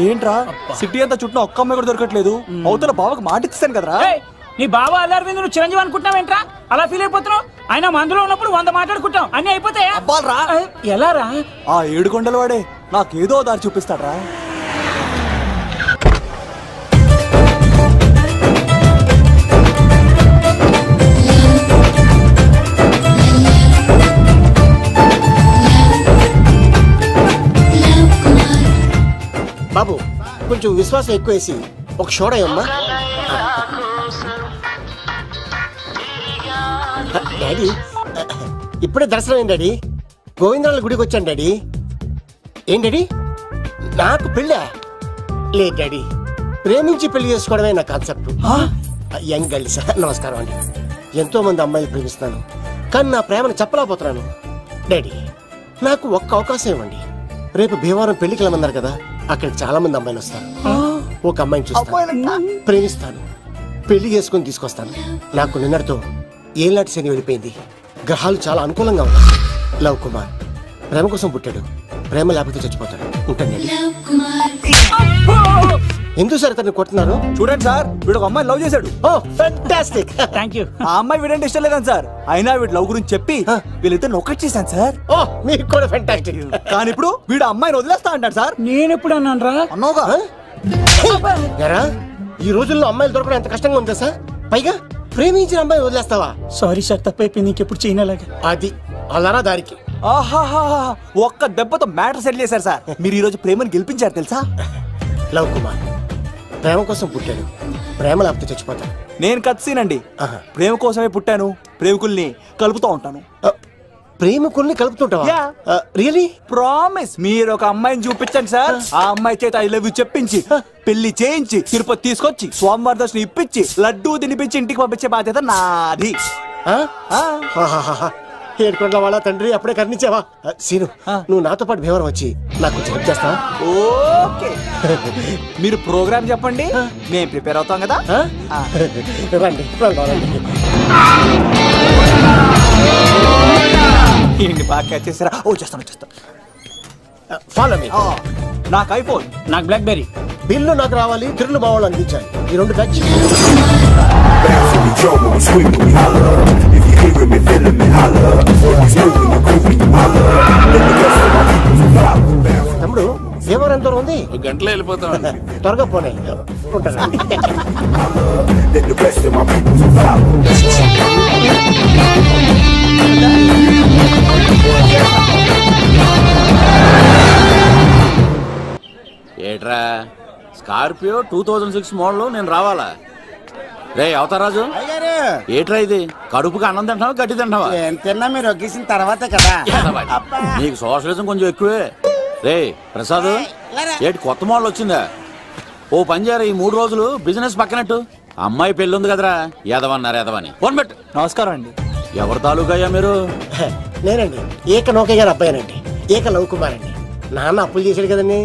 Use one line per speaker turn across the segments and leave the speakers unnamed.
ఏంట్రా సిటీ అంతా చుట్టూ ఒక్క అమ్మాయి కూడా దొరకట్లేదు. అవతల బావకు మాట ఇస్తాను కదరా.
నీ బావ అల్లరి మీద నువ్వు చిరంజీవి అనుకుంటున్నావేంట్రా? అలా ఫీల్ అయిపోతున్నావు. ఆయన మందులో ఉన్నప్పుడు 100 మాట్లాడుకుంటాం, అన్ని అయిపోతాయా? ఎలా రా?
ఆ 7 కొండల వాడే నాకేదో దారి చూపిస్తాడ్రా.
బాబు కొంచెం విశ్వాసం ఎక్కువేసి ఒక షోడయమ్మా. డాడీ ఇప్పుడే దర్శనం అయింది డాడీ. గోవిందరాల గుడికి వచ్చాను డాడీ. ఏం డాడీ నాకు పెళ్ళా? లేదు డాడీ, ప్రేమించి పెళ్లి చేసుకోవడమే నా కాన్సెప్ట్. యంగ్ గర్ల్స్ నమస్కారం అండి. ఎంతో మంది అమ్మాయిలు ప్రేమిస్తున్నాను, కానీ నా ప్రేమను చెప్పలేకపోతున్నాను. డాడీ నాకు ఒక్క అవకాశం ఇవ్వండి. రేపు భీమవరం పెళ్లికి వెళ్ళమన్నారు కదా, అక్కడికి చాలా మంది అమ్మాయిలు వస్తారు. ఒక అమ్మాయిని చూస్తాను, ప్రేమిస్తాను, పెళ్లి చేసుకుని తీసుకొస్తాను. నాకు నిన్నటితో ఏళ్ళనాటి శని వెళ్ళిపోయింది. గ్రహాలు చాలా అనుకూలంగా ఉన్నాయి. లవ్ కుమార్ ప్రేమ కోసం పుట్టాడు, ప్రేమ లేకపోతే చచ్చిపోతాడు. ఉంటాను. ఎందుకు సార్ తను కొడుతున్నారు?
చూడండి సార్, వీడు ఒక అమ్మాయి లవ్ చేశాడు.
Fantastic,
thank you.
ఆ అమ్మాయి వీడంటే ఇష్టం లేదని సార్, అయినా వీడు లవ్ గురించి చెప్పి వీళ్ళిద్దరు ఒకటి చేశాను సార్.
మీకు కూడా ఫ్యాంటాస్టిక్.
కానీ ఇప్పుడు వీడు అమ్మాయిని వదిలేస్తా అంటాడు సార్.
నేను ఎప్పుడు అన్నాను రా?
అన్నోగా.
ఈ రోజుల్లో అమ్మాయిలు దొరకడం ఎంత కష్టంగా ఉందా సార్? పైగా ప్రేమించిన అమ్మాయి వదిలేస్తావా?
సారీ సార్, తప్పైపోయింది. ఇంకెప్పుడు చేయనలాగా.
అది అలారా దారికి.
ఆహాహా, ఒక్క దెబ్బతో మ్యాటర్ సెటిల్ చేశారు సార్. మీరు ఈ రోజు ప్రేమను గెలిపించారు తెలుసా?
లవ్ కుమార్ ప్రేమ కోసం పుట్టాడు, ప్రేమ లేకపోతే చచ్చిపోతాడు.
నేను కత్సీనండి. ప్రేమ కోసమే పుట్టాను, ప్రేమికుల్ని కలుపుతూ ఉంటాను.
ప్రేమికుల్ని కలుపుతుంటావా? రియలీ?
ప్రామిస్. మీరు ఒక అమ్మాయిని చూపించండి సార్, ఆ అమ్మాయి చేత ఐ లవ్ యూ చెప్పించి పెళ్లి చేయించి తిరుపతి తీసుకొచ్చి స్వామివారి దర్శనం ఇప్పించి లడ్డూ తినిపించి ఇంటికి పంపించే బాధ్యత నాది.
ఏడుకొండల వాళ్ళ తండ్రి అప్పుడే కర్ణించావా? సీను, నువ్వు నాతో పాటు భీమవరం వచ్చి నాకు కొంచెం హెల్ప్ చేస్తావా?
ఓకే. మీరు ప్రోగ్రామ్ చెప్పండి, మేము ప్రిపేర్ అవుతాం కదా.
రండి
ఏంటి బాగా క్యాచ్ చేసారా? ఓ చేస్తాను.
Follow me.
నాకు ఐఫోన్,
నాకు బ్లాక్ బెర్రీ.
బిల్లు నాకు రావాలి, తిరులు మా వాళ్ళు అందించాలి. ఈ రెండు ఖర్చు. తమ్ముడు భీమవరం ఎంత దూరం ఉంది?
గంటలో వెళ్ళిపోతాం.
త్వరగా పోనీ.
ఏట్రా స్కార్పియో 2006 మోడల్ నేను రావాలా? రే అవతారాజు, ఏట్రా ఇది? కడుపుకి అన్నం తింటావా గడ్డి తింటావా?
తిన్నా మీరు ఒగ్గేసిన తర్వాతే కదా.
నీకు సోషలిజం కొంచెం ఎక్కువే. రే ప్రసాద్, ఏటి కొత్త మోడల్ వచ్చిందా? ఓ పని చేయరా, ఈ 3 రోజులు బిజినెస్ పక్కనట్టు. అమ్మాయి పెళ్ళి ఉంది కదరా, ఎదవన్నారు ఎదవని. ఫోన్ పెట్టు.
నమస్కారం అండి.
ఎవరి తాలూకయ్యా మీరు?
నేనండి, ఏక నౌకే గారు అబ్బాయినండి. ఏక లవ్ కుమార్ అండి. నాన్న అప్పులు చేశాడు కదండి,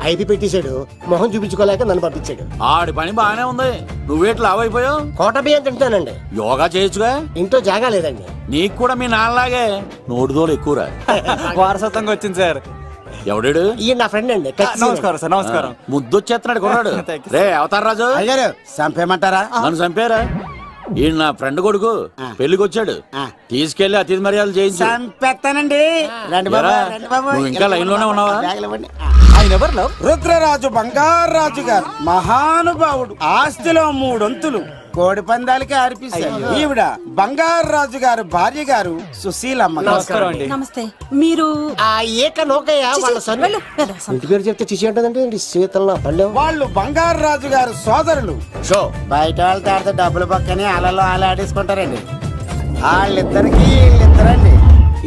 ఐపీ పెట్టేశాడు. మొహం చూపించుకోలేక నన్ను పంపించాడు.
ఆడి పని బాగానే ఉంది, నువ్వేటి లావైపోయావు?
కోట బియ్యం తింటానండి.
యోగా చేయొచ్చుగా?
ఇంట్లో జాగా లేదండి.
నీకు కూడా మీ నాన్నలాగే నోడుదోలు ఎక్కువరా.
వారసత్వంగా వచ్చింది సార్.
ఎవడాడు?
ఈయన నా ఫ్రెండ్ అండి.
నమస్కారం సార్. నమస్కారం.
ముద్దొచ్చేస్తున్నాడు కొన్నాడు. రే అవతార్ రాజు,
అయ్యారు చంపేయమంటారా?
నన్ను చంపారా? ఈయన నా ఫ్రెండ్ కొడుకు పెళ్లికి వచ్చాడు, తీసుకెళ్లి అతిథి మర్యాదలు చేయించు.
చంపేస్తానండి.
నువ్వు ఇంకా లైన్ లోనే ఉన్నావా?
రుద్రరాజు బంగారాజు గారు మహానుభావుడు, ఆస్తిలో 3 వంతులు కోడి పందాలకి అర్పిస్తారు. ఈవిడ బంగారాజు గారు భార్య గారు సుశీలమ్మ.
నమస్కారం అండి.
నమస్తే. మీరు
ఆ ఏక నౌకయ్య వాళ్ళ సన్. ఇంటి పేరు చెప్తే చిచి అంటదంటే శీతల పల్లె.
వాళ్ళు బంగారాజు గారు సోదరులు.
షో
బయట వాళ్ళతో ఆడితే డబ్బులు పక్కనే అలలో ఆడేసుకుంటారండి. వాళ్ళిద్దరికి వీళ్ళిద్దరండి.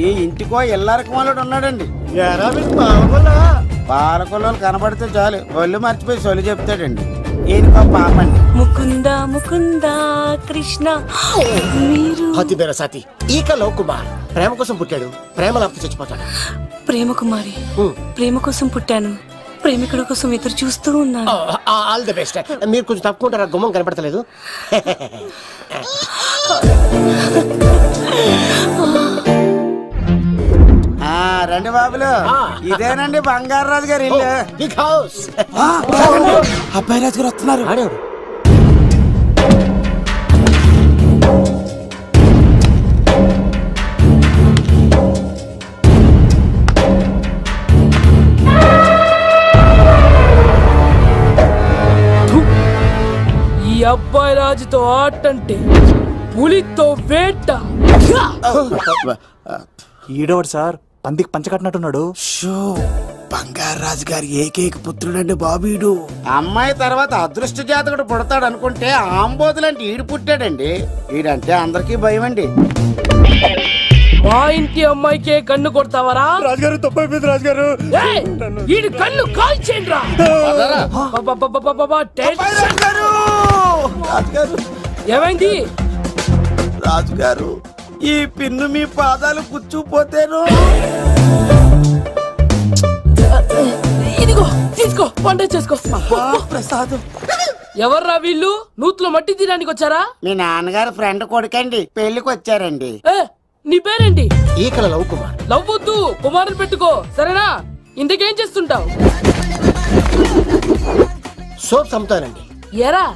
ఈ ఇంటికో ఇల్లరకం వాళ్ళు ఉన్నాడండి. పాలకొల్లు కనబడితే చాలు ఒళ్ళు మర్చిపోయి సొలి చెప్తాడండి. ఈయనకో పాపండి.
ముకుంద ముకుంద కృష్ణ. మీరు
హతిబేర సాతి ఈక లవ్ కుమార్ ప్రేమ కోసం పుట్టాడు, ప్రేమ లేకపోతే చచ్చిపోతాడు.
ప్రేమ కుమారి, ప్రేమ కోసం పుట్టాను, ప్రేమికుడు కోసం ఎదురు చూస్తూ ఉన్నాను.
All the best. మీరు కొంచెం తప్పుకుంటారా? గుమ్మం కనపడతలేదు.
రండి బాబులు, ఇదేనండి బంగారు రాజు గారి ఇల్లు.
Big house.
అబ్బాయి రాజు గారు వస్తున్నారు.
ఆడేవాడు
ఈ అబ్బాయి రాజుతో ఆటంటే పులితో వేట.
ఈడోడు సార్ పందికి పంచకట్టినట్టున్నాడు.
బంగారు రాజు గారి ఏకైక పుత్రుడండి బాబీడు. అమ్మాయి తర్వాత అదృష్ట జాతకుడు పుడతాడు అనుకుంటే ఆంబోతులంటే ఈడు పుట్టాడండి. ఈడంటే అందరికీ భయం అండి.
మా ఇంటి అమ్మాయికే కన్ను కొడతావరా?
రాజుగారు తప్పైపోయింది రాజుగారు.
ఈడు కన్ను కాల్చేయండి రా. ఏమైంది
రాజుగారు? ఈ పిన్ను మీ పాదాలు కూర్చుపోతేను.
ఇదిగో తీసుకో, వంట చేసుకో.
ప్రసాదం.
ఎవర్రా వీళ్ళు? నూతులో మట్టి తీయడానికి వచ్చారా?
మీ నాన్నగారు ఫ్రెండ్ కొడుకండి, పెళ్లికి వచ్చారండి.
నీ పేరేంటి?
ఈకల లవ్ కుమార్.
లవ్ వద్దు, కుమారుని పెట్టుకో సరేనా? ఇంతకేం చేస్తుంటావు?
సోప్స్ అమ్ముతానండి.
ఎరా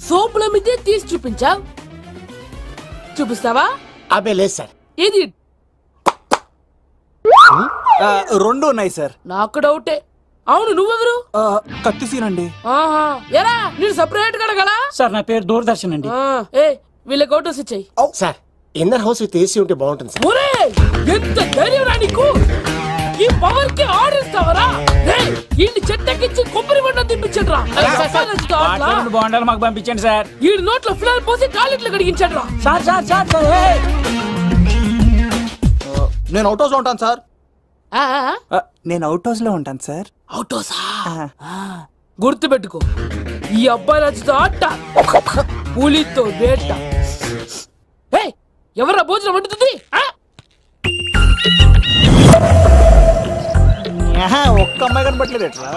సోపుల మీదే తీసి చూపించావు, చూపిస్తావా?
అబ్బే లేదు సార్.
ఏది?
రెండు ఉన్నాయి సార్.
నాకు డౌటే. అవును నువ్వెవరు?
కత్తిసీనండి.
ఆహా, ఎరా నేను సపరేట్ కడగలా?
సార్ నా పేరు దూరదర్శన్ అండి.
ఏ వీళ్ళకి ఫోటోస్ ఇచ్చాయి.
Sir inner house with AC ఉంటే బాగుంటుంది సార్.
ఒరే ఎంత ధైర్యం రా నీకు! ఈ పవర్ కి ఆర్డర్ ఇస్తావరా? వీడిని చెట్టెక్కించి కొబ్బరి బండ తిప్పించండి రా.
బాండాలు మాకు పంపించండి సార్.
ఈ నోట్లో ఫిల్టర్ పోసి టాయిలెట్లు కడిగించండి రా.
సార్ సార్ సార్ సార్
నేను అవుట్ హౌస్ లో ఉంటాను సార్.
ఆ,
నేను అవుట్ హౌస్ లో ఉంటాను సార్.
అవుటోసా? గుర్తు పెట్టుకో, ఈ అబ్బాయి రాజుతో ఆట, పులితో వేట. ఎవరా భోజనం వండుతుంది?
ఒక్క అమ్మాయి కనబట్లేదు ఎట్లా?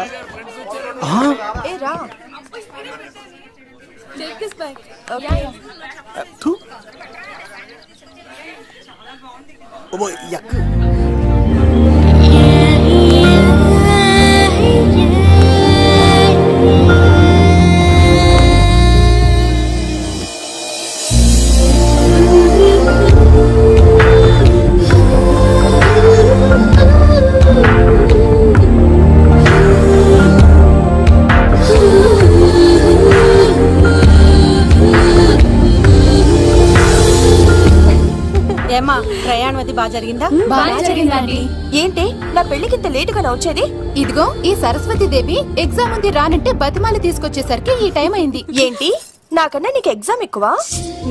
ఏమ్మా ప్రయాణం అది బాగా జరిగిందా?
బాగా జరిగిందండి.
ఏంటి నా పెళ్లికి ఇంత లేటుగా వచ్చేది?
ఇదిగో ఈ సరస్వతి దేవి ఎగ్జామ్ ఉంది రానంటే బతిమాలి తీసుకొచ్చేసరికి ఈ టైం అయింది.
ఏంటి నాకన్నా నీకు ఎగ్జామ్ ఎక్కువ?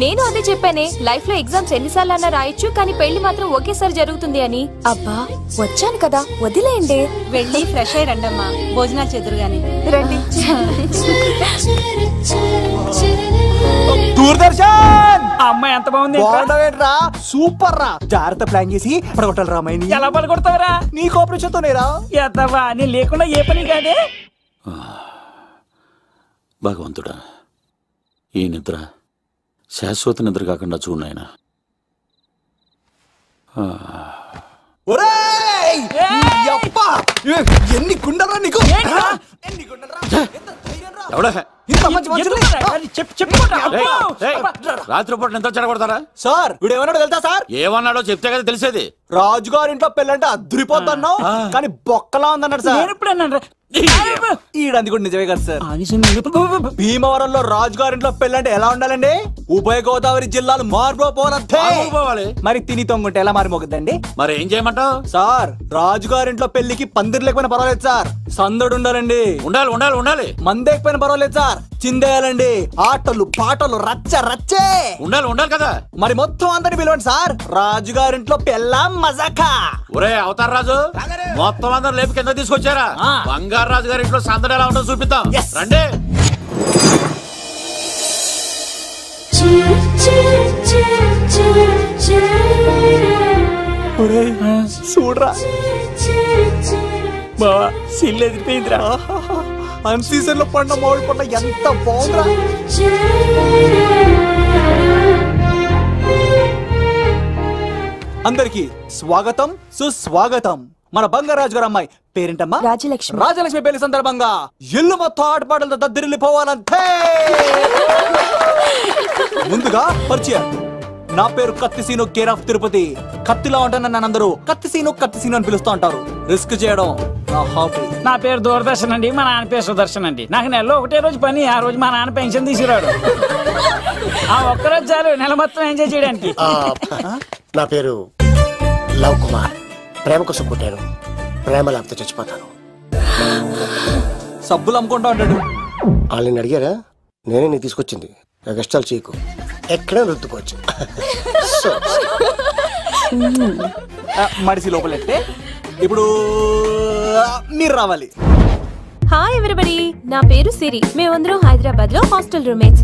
నేను అదే చెప్పానే, లైఫ్ లో ఎగ్జామ్స్ ఎన్నిసార్లు అన్నా రాయొచ్చు, కానీ పెళ్లి మాత్రం ఒకేసారి జరుగుతుంది అని. అబ్బా వచ్చాను కదా వదిలేయండి. వెళ్ళి ఫ్రెష్ అయ్యి రండమ్మా, భోజనాలు చెదురు గాని రండి.
దూరదర్శన్
అమ్మాయి ఎంత బాగుంది.
బాగుండవేట్రా? సూపర్ రా. జాగ్రత్త ప్లాన్ చేసి పడగొట్టాలి రామాయణి.
ఎలా పడగొడతావరా?
నీ కోఆపరేషన్ తోనేరా.
ఎత్తవా నీ లేకుండా ఏ పని కాదే.
భగవంతుడా, ఈ నిద్ర శాశ్వత నిద్ర కాకుండా చూడు నాయనా.
ఎన్ని గుండెలరా నీకు?
ఎవడా రాత్రిపూట నిద్ర చెడగొడతారా?
సార్ వీడు ఏమన్నాడు తెలుసా సార్?
ఏమన్నాడో చెప్తే కదా తెలిసేది.
రాజుగారి ఇంట్లో పెళ్ళంటే అద్దరిపోతున్నావు, కానీ బొక్కలా ఉందన్నాడు సార్.
నేను ఇప్పుడు అన్నాను.
ఈడంది కూడా నిజమే కదా సార్. భీమవరంలో రాజుగారింట్లో పెళ్ళంటే ఎలా ఉండాలండి? ఉభయ గోదావరి జిల్లాలు మారిపోవాలి. మరి తిని తొంగుంటే ఎలా మారిపోతుందండి?
మరి ఏం చేయమంటావు?
సార్ రాజుగారింట్లో పెళ్లికి పందిరి లేకపోయినా పర్వాలేదు సార్, సందడు ఉండాలండి.
ఉండాలి ఉండాలి ఉండాలి.
మందేకపోయినా పర్వాలేదు సార్, చిందేయాలండి. ఆటలు పాటలు రచ్చ రచ్చే
ఉండాలి ఉండాలి కదా.
మరి మొత్తం అందరిని పిలవండి సార్, రాజుగారింట్లో పెళ్ళాం మజాకా.
ఒరే అవతార్ రాజు, మొత్తం అందరు లేపు కింద తీసుకొచ్చారా? బంగారు రాజు గారి ఇంట్లో సందడి ఎలా ఉంటుందో చూపిద్దాం రండి.
చూడరా
బావా సిల్ ఎదిరిపోయిందిరా.
అన్ సీజన్ లో పండ మామిడి పంట ఎంత బాగుందిరా. అందరికి స్వాగతం సుస్వాగతం. మన బంగారాజు గారు అమ్మాయి పేరేంటమ్మా?
రాజలక్ష్మి.
రాజలక్ష్మి పెళ్లి సందర్భంగా ఇల్లు మొత్తం ఆటపాటలతో దద్దరిల్లిపోవాలంతే. ముందుగా పరిచయం. నా పేరు కత్తిసీను, కేర్ ఆఫ్ తిరుపతి. కత్తిలా ఉంటాను నన్ను అందరూ కత్తిసీను అని పిలుస్తూ ఉంటారు. రిస్క్ చేయడం నా హాబీ.
నా పేరు దూరదర్శన్ అండి, మా నాన్న పేరు సుదర్శన్ అండి. నాకు నెలలో ఒకటే రోజు పని, ఆ రోజు మా నాన్న పెన్షన్ తీసుకురాడు. ఆ ఒక్కరోజు చాలు నెల మొత్తం ఎంజాయ్ చేయడానికి.
నా పేరు లవ్ కుమార్. ప్రేమ కోసం పుట్టాను, ప్రేమ లేకపోతే చచ్చిపోతాను.
సబ్బులు అమ్ముకుంటా ఉంటాడు.
వాళ్ళని అడిగారా? నేనే నీ తీసుకొచ్చింది. కష్టాలు చేయకు, ఎక్కడే రుద్దుకోవచ్చు.
మడిసి లోపలెట్టే. ఇప్పుడు మీరు రావాలి.
హాయ్ ఎవ్రీబడి, నా పేరు సిరి. మేమందరం హైదరాబాద్ లో hostel roommates.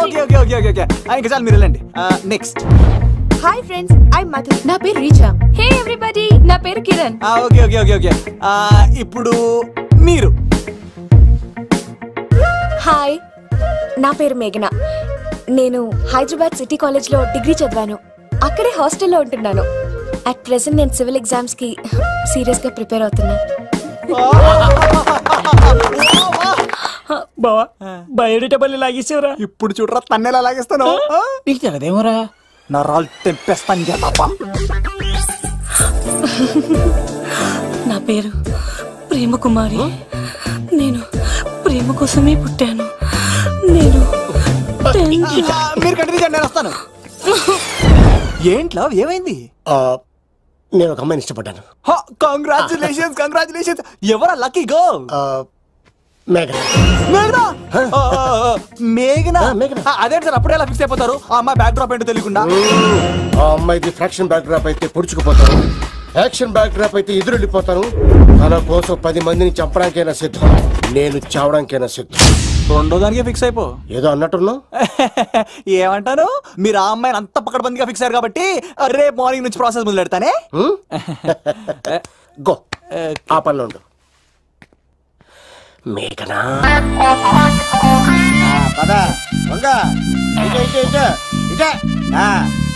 Okay okay okay okay ఇంకా చాలు, మీరు వెళ్ళండి. Next.
Hi friends, I Madhu. నా పేరు రీచా. హే ఎవ్రీబడి, నా పేరు Kiran.
Okay okay okay okay ఇప్పుడు మీరు.
హాయ్, నా పేరు మేఘన. నేను హైదరాబాద్ సిటీ కాలేజ్ లో డిగ్రీ చదివాను. అక్కడే హాస్టల్లో ఉంటున్నాను. అట్ ప్రెసెంట్ నేను సివిల్ ఎగ్జామ్స్ కి సీరియస్ గా ప్రిపేర్ అవుతున్నాను.
బావా బయోడేటా లాగేసేవరా?
ఇప్పుడు చూడరా తన్నేలా లాగేస్తాను.
నీకు తెలదేమోరా?
నా రాళ్ళు తెంపేస్తాను తప్ప.
నా పేరు ప్రేమ కుమారి. నేను ప్రేమ కోసమే పుట్టాను. నేను
మీరు కంటిన్యూ చేయండి, నేను వస్తాను. ఏంట్లో ఏమైంది?
నేను ఒక అమ్మాయిని ఇష్టపడ్డాను.
Congratulations congratulations. ఎవరా లక్కీ గర్ల్?
మేఘన.
మేఘన మేఘన అదే సార్. అప్పుడే ఎలా ఫిక్స్ అయిపోతారు? ఆ అమ్మాయి బ్యాక్ డ్రాప్ ఏంటో తెలియకుండా.
ఆ అమ్మాయిది ఫ్రాక్షన్ బ్యాక్ డ్రాప్ అయితే పొడుచుకుపోతాను, యాక్షన్ బ్యాక్ డ్రాప్ అయితే ఎదురెళ్ళిపోతాను. తన కోసం 10 మందిని చంపడానికైనా సిద్ధం, నేను చావడానికైనా సిద్ధం.
రెండో దానికి ఫిక్స్ అయిపో.
ఏదో అన్నట్టున్నావు.
ఏమంటాను? మీరు ఆ అమ్మాయిని అంత పక్కడబందిగా ఫిక్స్ అయ్యారు కాబట్టి రేపు మార్నింగ్ నుంచి ప్రాసెస్ మొదలు పెడతానే.
గో, ఆ పనిలో ఉండు. మేఘనా
పదా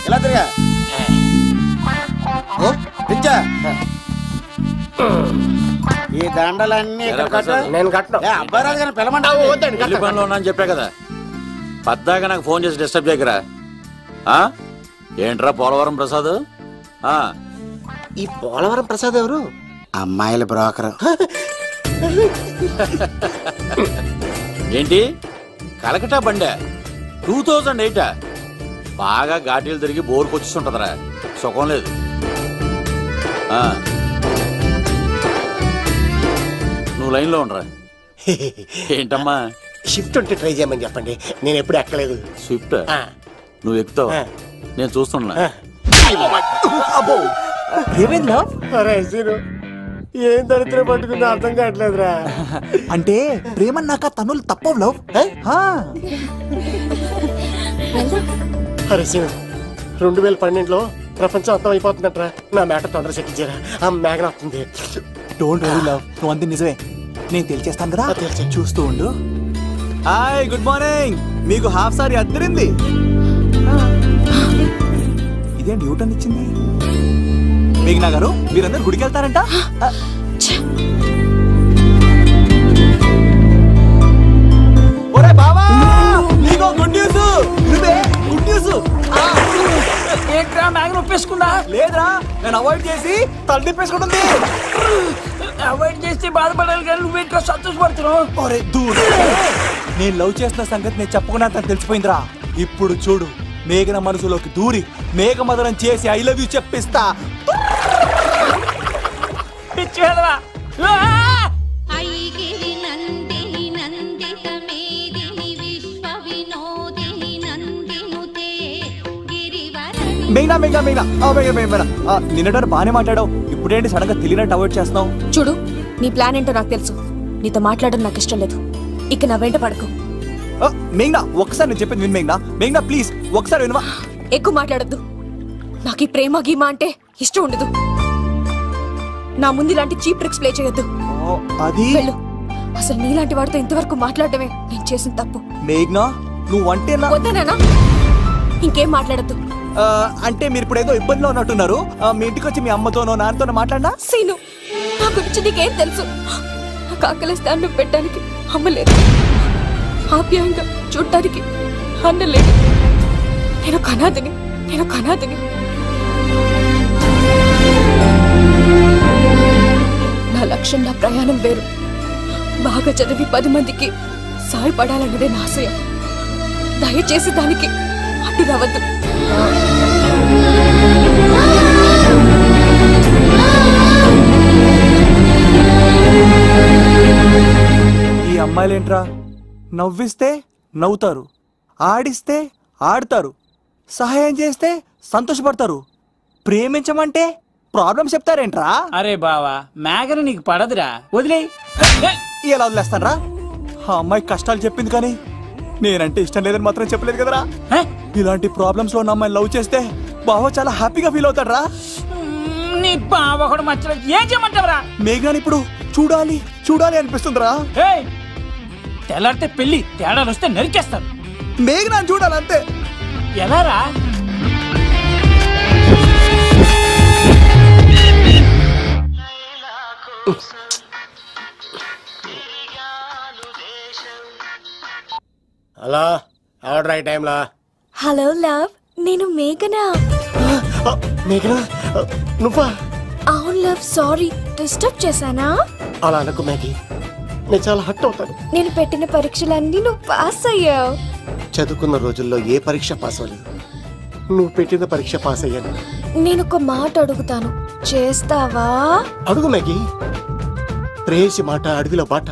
ఇలా తిరిగా ఈ దండలన్నీ
నేను కట్టను.
అబ్బాయి రాజు గారిని పిలమంటాను
అని చెప్పా కదా. పద్దాగా నాకు ఫోన్ చేసి డిస్టర్బ్ చేయకరా. ఏంట్రా పోలవరం ప్రసాద్?
ఈ పోలవరం ప్రసాద్ ఎవరు?
అమ్మాయిల బ్రోకర్.
ఏంటి కలకటా బండే 2008? బాగా ఘాటీలు తిరిగి బోర్కు వచ్చేస్తుంటదరా, సుఖం లేదు. నువ్వు లైన్లో ఉండరా. ఏంటమ్మా?
షిఫ్ట్ ఉంటే ట్రై చేయమని చెప్పండి, నేను ఎప్పుడు ఎక్కలేదు.
స్విఫ్ట్ నువ్వు ఎక్కుతావు, నేను చూస్తున్నా.
ఏమైందా?
ఏం దరిద్రం పట్టుకుందో అర్థం కావట్లేదురా.
అంటే ప్రేమ నాక తనులు తప్పవు లవ్.
అరే సీను, 2012లో ప్రపంచం అర్థం అయిపోతుందట్రా. నా మేక తొందర సెట్ చేయరా, ఆ మేఘన వస్తుంది.
డోంట్ వరీ లవ్, నువ్వు అంతే నిజమే. నేను తెలిచేస్తాను కదా, చూస్తూ ఉండు. Hi, good morning. మీకు హాఫ్ సారీ అద్దరింది. ఇదేంటి యూటర్న్ ఇచ్చింది? మేఘనా గారు, మీరందరూ గుడికి వెళ్తారంట. ఒరే బావా, నీకో గుడ్ న్యూస్. నువ్వే గుడ్ న్యూస్.
ఏంట్రా మ్యాగ్ నొప్పేసుకున్నా?
లేదురా, నేను అవాయిడ్ చేసి తల తిప్పేసుకుంటుంది.
అవాయిడ్ చేస్తే బాధపడాలి కానీ నువ్వేంట్రా సంతోషపడుతున్నావు?
ఒరే దూర్, నేను లవ్ చేస్తున్న సంగతి నేను చెప్పకుండా తను తెలిసిపోయిందిరా. ఇప్పుడు చూడు, మేఘన మనసులోకి దూరి మేఘమదనం చేసి ఐ లవ్ యూ చెప్పిస్తా.
పిచ్చి వేదవా.
మేఘనా మేఘనా మేఘనా మేఘనా, నిన్నటారు బానే మాట్లాడావు, ఇప్పుడేంటి సడన్ గా తెలియనట్టు అవాయిడ్ చేస్తున్నావు?
చూడు, నీ ప్లాన్ ఏంటో నాకు తెలుసు. నీతో మాట్లాడడం నాకు ఇష్టం లేదు. ఇక నా వెంట పడకు.
మేఘనా, ఒకసారి నేను చెప్పింది విను మేఘనా. మేఘనా ప్లీజ్ ఒకసారి వినవా?
ఎక్కువ మాట్లాడద్దు. నాకు ఈ ప్రేమ గీమా అంటే ఇష్టం ఉండదు. నా ముందు ఇలాంటి చీప్ ట్రిక్స్ ప్లే చేయొద్దు.
అది
వెళ్ళు. అసలు నీలాంటి వాడితో ఇంతవరకు మాట్లాడటమే నేను చేసిన తప్పు.
మేఘనా, నువ్వు అంటే
వద్దనా?
ఇంకేం మాట్లాడద్దు.
అంటే మీరు ఇప్పుడు ఏదో ఇబ్బందిలో ఉన్నట్టున్నారు. మీ ఇంటికి వచ్చి మీ అమ్మతోనో నాన్నతోనో మాట్లాడినా.
సీను, నా గురించి నీకేం తెలుసు? నాకు ఆకలిస్తే అన్నం పెట్టడానికి అమ్మ లేదు, ఆప్యాయంగా చూడటానికి అన్న లేదు. నేను కనాదిని. నా లక్ష్యం, నా ప్రయాణం వేరు. బాగా చదివి 10 మందికి సాయపడాలన్నదే నా ఆశయం. దయచేసి దానికి అడ్డు రావద్దు.
ఈ అమ్మాయిలేంట్రా, నవ్విస్తే నవ్వుతారు, ఆడిస్తే ఆడతారు, సహాయం చేస్తే సంతోషపడతారు, ప్రేమించమంటే ప్రాబ్లం చెప్తారేంట్రా?
అరే బావా, మేఘన నీకు పడదురా, వదిలే.
ఎలా వదిలేస్తానరా? ఆ అమ్మాయి కష్టాలు చెప్పింది కానీ నేనంటే ఇష్టం లేదని మాత్రం చెప్పలేదు కదరా. ఇలాంటి ప్రాబ్లమ్స్ లో ఉన్న అమ్మాయిని లవ్ చేస్తే బావ చాలా హ్యాపీగా ఫీల్ అవుతాడరా.
నీ బావ కూడా మచ్చలో ఏం చేయమంటావరా?
మేఘనాని ఇప్పుడు చూడాలి అనిపిస్తుందిరా.
తెల్లారితే పెళ్లి, తేడాలు వస్తే నరికేస్తారు.
మేఘనాని చూడాలంతే.
ఎలారా?
Hello, order right టైంలా.
Hello love, నేను మేఘనా.
మేఘనా, నువ్వా?
అవును లవ్, సారీ డిస్టర్బ్ చేశానా?
అలా అనకు మ్యాగీ, నేను చాలా హర్ట్ అవుతాను.
నేను పెట్టిన పరీక్షలన్నీ నువ్వు పాస్ అయ్యావు.
చదువుకున్న రోజుల్లో ఏ పరీక్ష పాస్ అవ్వలేదు, నువ్వు పెట్టిన పరీక్ష పాస్ అయ్యాను.
నేను ఒక మాట అడుగుతాను, చేస్తావా?
అడుగు మ్యాగీ. ప్రేయసి మాట అడవిలో బాట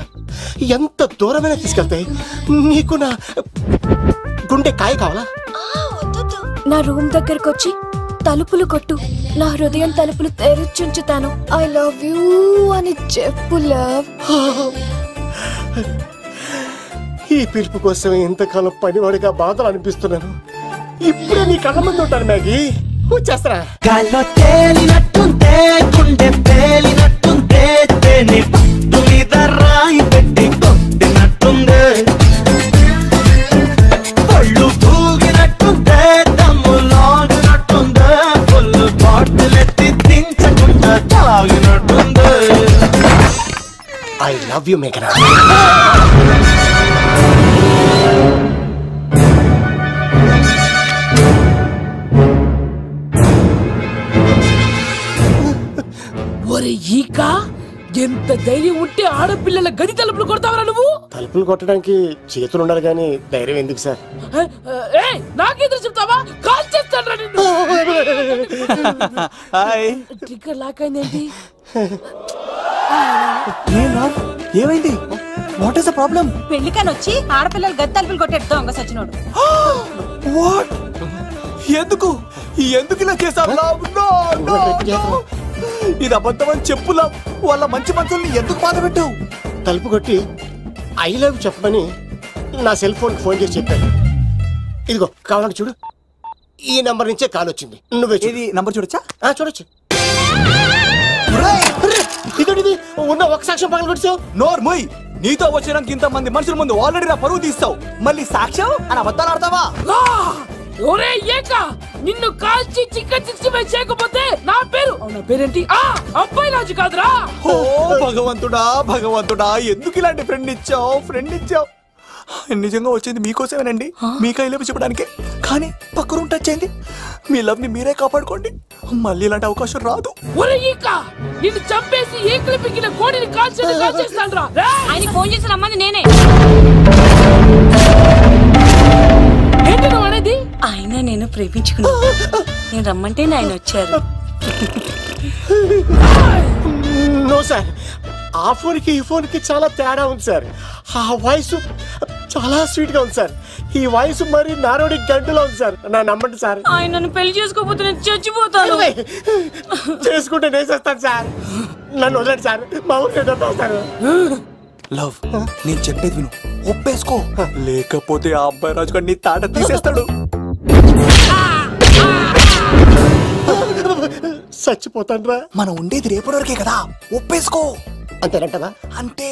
ఎంత దూరమైనా తీసుకెళ్తాయి. నీకు నా గుండె కాయ కావాలా?
నా రూమ్ దగ్గరకు వచ్చి తలుపులు కొట్టు, నా హృదయం తలుపులు తెరిచుంచుతాను. ఐ లవ్ యూ అని చెప్పు లవ్.
ఈ పిలుపు కోసం ఇంతకాలం పనివాడిగా బాధలు అనిపిస్తున్నాను. ఇప్పుడే నీ కళ్ళ ముందు ఉంటాను మ్యాగీ, వచ్చేస్తారా?
గాల్లో తేలినట్టుంటే, గుండె పేలినట్టుంటే, తేని పట్టు మీద రాయి పెట్టి కొట్టినట్టుందే, పళ్ళు పూగినట్టుంటే, దమ్ము లాగినట్టుందే, ఫుల్ బాటిల్ ఎత్తి దించకుండా తాగినట్టుందే.
ఐ లవ్ యూ మేఘనా.
ఒరే ఈక, ఎంత ధైర్యం ఉంటే ఆడపిల్లల గది తలుపులు కొడతావరా నువ్వు?
తలుపులు కొట్టడానికి చేతులు ఉండాలి కానీ ధైర్యం ఎందుకు సార్?
నాకెదురు చెప్తావా? కాల్ చేస్తాను నిన్ను. ట్రిగ్గర్ లాక్ అయిందేంటి?
ఏమైంది? What is the problem?
పెళ్లికని వచ్చి ఆడపిల్లలు గది తలుపులు కొట్టే దొంగ సచ్చినోడు.
వాట్? ఎందుకు ఇలా చేశారు? ఇది అబద్ధమని చెప్పులా వాళ్ళ మంచి మనసుల్ని ఎందుకు బాధ పెట్టావు?
తలుపు కొట్టి ఐ లవ్ చెప్పమని నా సెల్ ఫోన్ చేసి చెప్పాను. ఇదిగో కావాలంటే చూడు, ఈ నంబర్ నుంచే కాల్ వచ్చింది. నువ్వే
ఇది నంబర్ చూడొచ్చా?
చూడొచ్చు. ఇదోటిది ఉన్న ఒక సాక్ష్యం పగల కొట్టావు.
నోర్ మొయ్, నీతో వచ్చినాక ఇంత మంది మనుషుల ముందు ఆల్రెడీ నా పరువు తీస్తావు, మళ్ళీ సాక్ష్యం అని అబద్ధాలు ఆడతావా?
ఒరే ఏక, నిన్ను కాల్చి చికెన్ 65 చేయకపోతే నా పేరేంటి? అబ్బాయి రాజు కాదురా.
ఓ భగవంతుడా, ఎందుకు ఇలాంటి ఫ్రెండ్ ఇచ్చావు? నిజంగా వచ్చింది మీకోసమేనండి, మీకు ఐ లవ్ చెప్పడానికే. కానీ పక్క రూమ్ టచ్ అయింది. మీ లవ్ ని మీరే కాపాడుకోండి, మళ్ళీ ఇలాంటి అవకాశం రాదు.
ఒరే ఈక, నిన్ను చంపేసి ఏకలు పిగిన కోడిని కాల్చేస్తాను రా.
ఆయన ఫోన్ చేసి రమ్మని నేనే.
ఏంటి నువ్వు అనేది?
ఆయన నేను ప్రేమించుకున్నా, నేను రమ్మంటే ఆయన వచ్చారు.
నో సార్, ఆ ఫోన్కి ఈ ఫోన్కి చాలా తేడా ఉంది సార్. ఆ వాయిస్ చాలా స్వీట్ గా ఉంది సార్. ఈ వాయిస్ మరి నారోడి గంటలో ఉంది సార్. నా నమ్మండి సార్.
ఆయన నన్ను పెళ్లి చేసుకోకపోతే నేను చచ్చిపోతాను.
చేసుకుంటే నేను చేస్తాను సార్. నన్ను వదలండి సార్, మా ఊరికి సార్.
లవ్, నేను చెప్పేది విను, ఒప్పేసుకో, లేకపోతే ఆ అబ్బాయి రాజు గారు నీ తాట తీసేస్తాడు.
చచ్చిపోతాను రా.
మనం ఉండేది రేపటి వరకే కదా, ఒప్పేసుకో.
అంతేనంటవా?
అంతే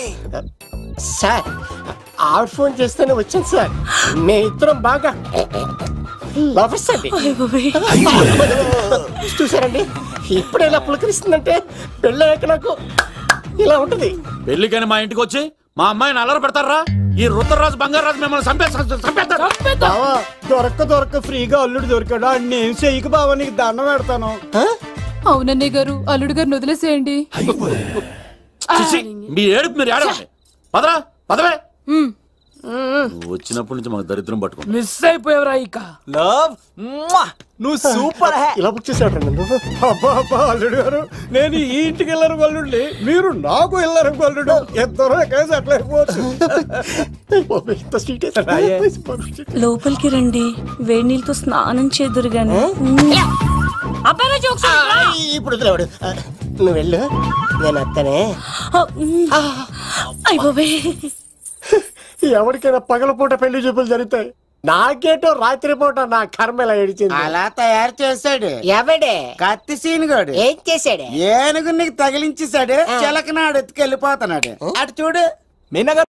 సార్. ఆవిడ ఫోన్ చేస్తేనే వచ్చాను సార్. మే ఇద్దరం బాగా లవర్స్ అండి. చూసారండి ఇప్పుడు ఎలా పులకరిస్తుందంటే పెళ్ళయ్యాక నాకు ఇలా ఉంటుంది.
పెళ్లికని మా ఇంటికి వచ్చి మా అమ్మాయిని అల్లరి పెడతారా? ఈ రుద్రరాజు బంగారాజు మిమ్మల్ని చంపేస్తారు.
దొరక్క ఫ్రీగా అల్లుడు దొరికాడు. నేను చెయ్యికి బావ నీకు దండం పెడతాను.
అవునన్నయ్య గారు, అల్లుడు గారిని వదిలేసేయండి.
మీ ఏడుపు మీరు ఏడవండి. పదరా పదవే. నువ్వు వచ్చినప్పటి నుంచి మాకు దరిద్రం పట్టుకో.
మిస్ అయిపోయావురా ఇక.
లవ్ నువ్వు సూపర్.
ఇలా బుక్ చేసాడు నన్ను.
అబ్బా అల్లుడు గారు, నేను ఈ ఇంటికి వెళ్ళరు గల్లుండి, మీరు నాకు వెళ్ళరు గల్లుడు. ఎంతరో కలిసి అట్లా అయిపోవచ్చు.
లోపలికి రండి, వేడి నీళ్ళతో స్నానం చేదురు గాని.
ఇప్పుడు వదిలేవాడు. నువ్వు వెళ్ళు, నేను అత్తనే. ఎవరికైనా పగలపూట పెళ్లి చూపులు జరుగుతాయి, నాకేటో రాత్రిపూట నా కర్మ ఇలా ఏడిచింది.
అలా తయారు చేశాడు.
ఎవడే?
కత్తి సీనుగాడు.
ఏం చేశాడు?
ఏనుగు నీకు తగిలించేశాడు. చిలకనాడు ఎత్తుకెళ్ళిపోతున్నాడు. అటు చూడు.
మీనగర్